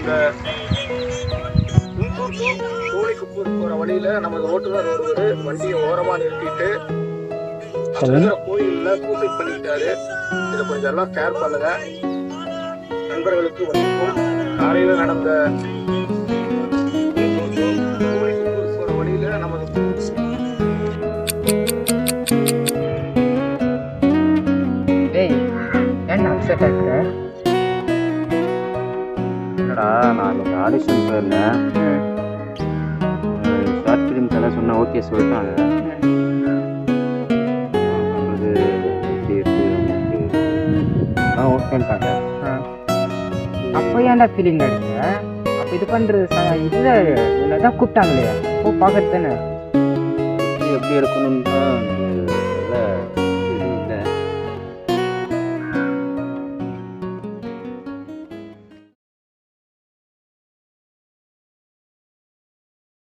இந்த கோழிக்குப்பூர் போற வழியில நமது ஓட்டுநர் ஒருவர் வண்டியை ஓரமா நிறுத்திட்டு கோயில்ல பூஜை பண்ணிட்டாரு. இதை கொஞ்சம் எல்லாம் கேர் பண்ணுங்க. நண்பர்களுக்கு வந்திருக்கும் காலையில நடந்த கோழிக்குப்பூர் போற வழியில நமது என்னடா நான் ஆடிஷன் போயிருந்தேன். ஷார்ட் ஃபிலிம்ஸ் எல்லாம் சொன்னால் ஓகே சொல்லிட்டாங்க. பண்ணுறது எப்படி இருக்குது ஓகேன்ட்டாங்க. அப்போ ஏன்டா ஃபீலிங் நடிச்ச? அப்போ இது பண்ணுறது இதில் தான் கூப்பிட்டாங்களே, பார்க்கறது தானே எப்படி எடுக்கணும்னு தான்